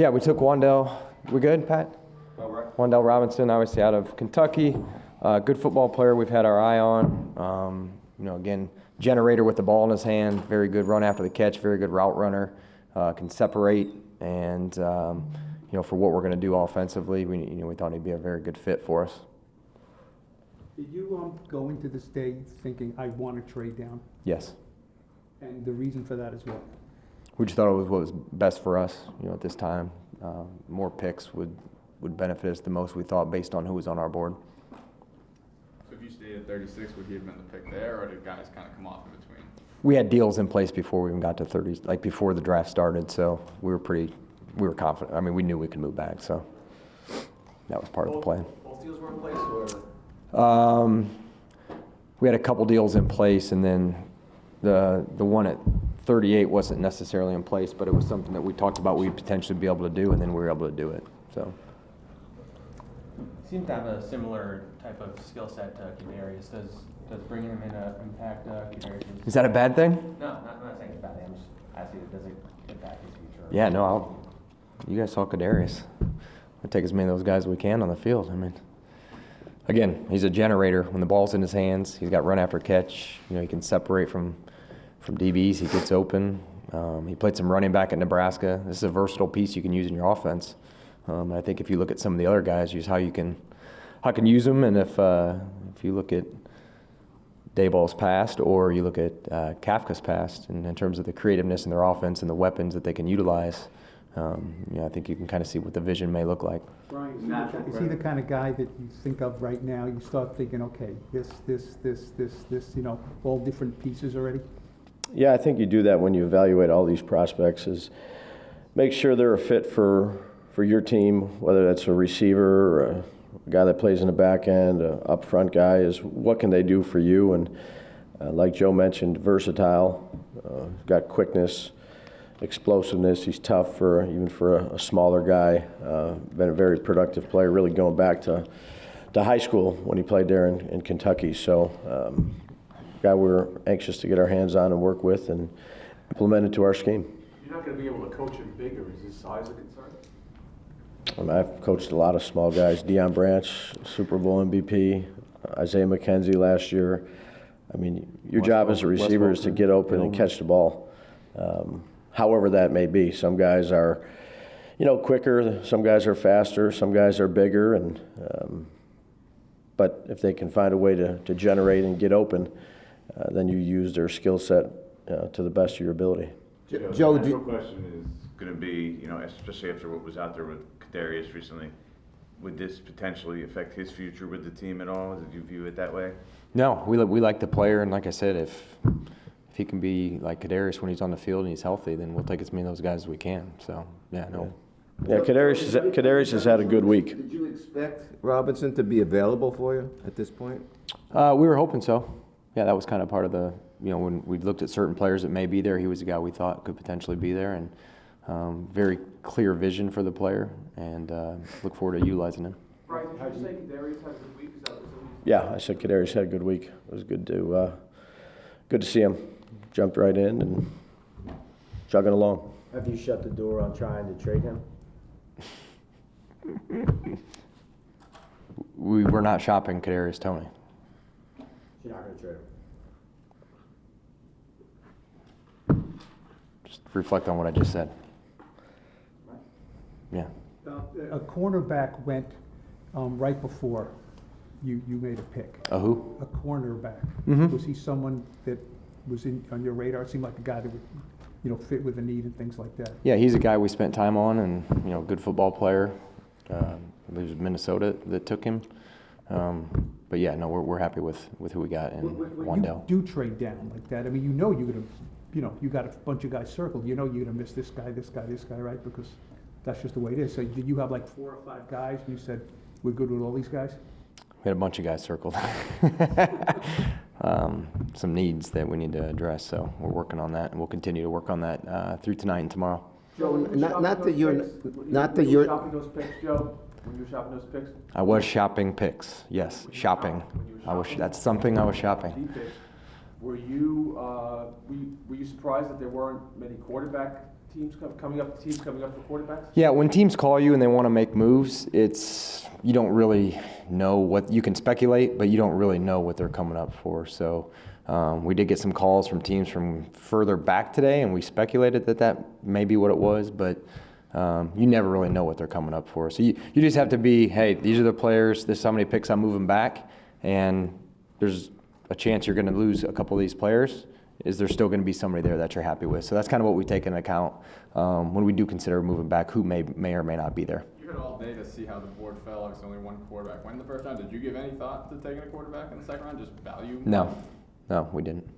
Yeah, we took Wan'Dale. We good, Pat? Wan'Dale Robinson, obviously out of Kentucky. Good football player we've had our eye on. Again, generator with the ball in his hand, very good run after the catch, very good route runner, can separate, and for what we're going to do offensively, we thought he'd be a very good fit for us. Did you go into this day thinking, I want to trade down? Yes. And the reason for that is what? We just thought it was what was best for us, at this time. More picks would benefit us the most, we thought, based on who was on our board. So if you stayed at 36, would he have been the pick there, or did guys kind of come off in between? We had deals in place before we even got to 30, like before the draft started, so we were confident. I mean, we knew we could move back, so that was part of the plan. Both deals were in place, or? We had a couple deals in place, and then the one at 38 wasn't necessarily in place, but it was something that we talked about we'd potentially be able to do, and then we were able to do it. So. Seems to have a similar type of skill set to Kadarius. Does bringing him in impact Kadarius? Is that a bad thing? No, I'm not saying it's a bad thing. I'm just asking, does it impact his future? Yeah, no. You guys saw Kadarius. We'll take as many of those guys as we can on the field. I mean, again, he's a generator. When the ball's in his hands, he's got run after catch. He can separate from DBs. He gets open. He played some running back at Nebraska. This is a versatile piece you can use in your offense. I think if you look at some of the other guys, just how you can use them, and if you look at Daboll's past or you look at Kafka's past, and in terms of the creativeness in their offense and the weapons that they can utilize, I think you can kind of see what the vision may look like. Brian, is he the kind of guy that you think of right now? You start thinking, okay, this, all different pieces already? Yeah, I think you do that when you evaluate all these prospects, is make sure they're a fit for your team, whether that's a receiver or a guy that plays in the back end, an up front guy, is what can they do for you? And like Joe mentioned, versatile, got quickness, explosiveness. He's tough even for a smaller guy. Been a very productive player, really going back to high school when he played there in Kentucky. So guy we're anxious to get our hands on and work with and implement into our scheme. You're not going to be able to coach him bigger. Is his size a concern? I've coached a lot of small guys. Deion Branch, Super Bowl MVP, Isaiah McKenzie last year. I mean, your job as a receiver is to get open and catch the ball, however that may be. Some guys are, quicker. Some guys are faster. Some guys are bigger. But if they can find a way to generate and get open, then you use their skill set to the best of your ability. Joe, the question is going to be, especially after what was out there with Kadarius recently, would this potentially affect his future with the team at all? Did you view it that way? No, we like the player, and like I said, if he can be like Kadarius when he's on the field and he's healthy, then we'll take as many of those guys as we can. So, yeah, no. Yeah, Kadarius has had a good week. Did you expect Robinson to be available for you at this point? We were hoping so. Yeah, that was kind of part of the, when we looked at certain players that may be there, he was a guy we thought could potentially be there, and very clear vision for the player, and look forward to utilizing him. Brian, did you say Kadarius had a good week? Is that what Yeah, I said Kadarius had a good week. It was good to see him. Jumped right in and chugging along. Have you shut the door on trying to trade him? We were not shopping Kadarius Toney. You're not going to trade him? Just reflect on what I just said. Yeah. A cornerback went right before you made a pick. A who? A cornerback. Mm-hmm. Was he someone that was on your radar? It seemed like a guy that would fit with the need and things like that. Yeah, he's a guy we spent time on, and good football player. It was Minnesota that took him. But yeah, no, we're happy with who we got in Wan'Dale. You do trade down like that. I mean, you're gonna, you got a bunch of guys circled. You're gonna miss this guy, right? Because that's just the way it is. So did you have like 4 or 5 guys and you said, we're good with all these guys? We had a bunch of guys circled. Some needs that we need to address, so we're working on that, and we'll continue to work on that through tonight and tomorrow. Joe, not that you're shopping those picks, Joe? When you were shopping those picks? I was shopping picks. Yes, shopping. That's something I was shopping. Were you surprised that there weren't many quarterback teams coming up for quarterbacks? Yeah, when teams call you and they want to make moves, you don't really know what you can speculate, but you don't really know what they're coming up for. So we did get some calls from teams from further back today, and we speculated that may be what it was, but you never really know what they're coming up for. So you just have to be, hey, these are the players. There's so many picks I'm moving back, and there's a chance you're going to lose a couple of these players. Is there still going to be somebody there that you're happy with? So that's kind of what we take into account when we do consider moving back, who may or may not be there. You had all day to see how the board fell. Obviously, only one quarterback went in the first round. Did you give any thought to taking a quarterback in the second round? Just value? No, we didn't.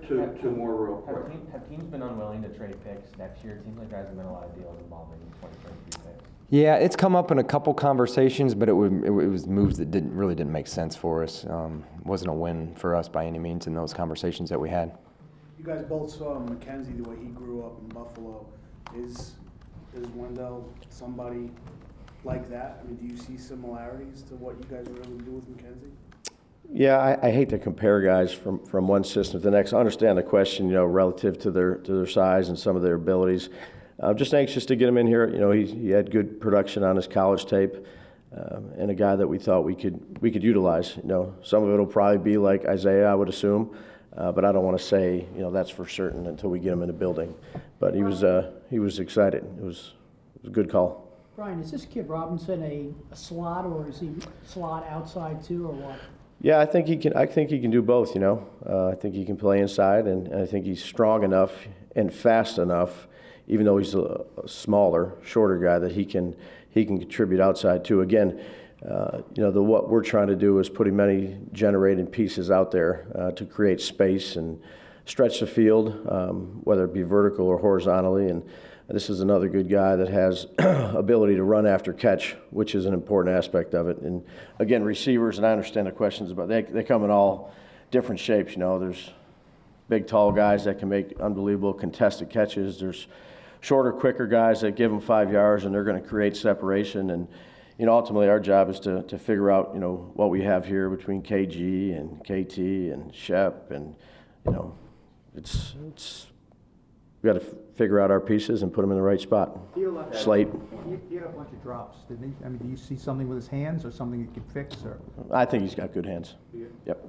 Two more real quick. Have teams been unwilling to trade picks next year? It seems like there hasn't been a lot of deals involving 2023 picks. Yeah, it's come up in a couple conversations, but it was moves that really didn't make sense for us. Wasn't a win for us by any means in those conversations that we had. You guys both saw Mackenzie the way he grew up in Buffalo. Is Wan'Dale somebody like that? I mean, do you see similarities to what you guys were able to do with Mackenzie? Yeah, I hate to compare guys from one system to the next. I understand the question, relative to their size and some of their abilities. I'm just anxious to get him in here. He had good production on his college tape, and a guy that we thought we could utilize. Some of it will probably be like Isaiah, I would assume, but I don't want to say that's for certain until we get him in the building. But he was excited. It was a good call. Brian, is this kid Robinson a slot, or is he slot outside too, or what? Yeah, I think he can do both. I think he can play inside, and I think he's strong enough and fast enough, even though he's a smaller, shorter guy, that he can contribute outside too. Again, what we're trying to do is putting many generating pieces out there to create space and stretch the field, whether it be vertical or horizontally. And this is another good guy that has ability to run after catch, which is an important aspect of it. And again, receivers, and I understand the questions about they come in all different shapes. There's big, tall guys that can make unbelievable contested catches. There's shorter, quicker guys that give them 5 yards and they're going to create separation. And ultimately our job is to figure out what we have here between KG and KT and Shep, and it's we got to figure out our pieces and put them in the right spot. Slate. He had a bunch of drops, didn't he? I mean, do you see something with his hands or something he can fix? Or I think he's got good hands. Yep.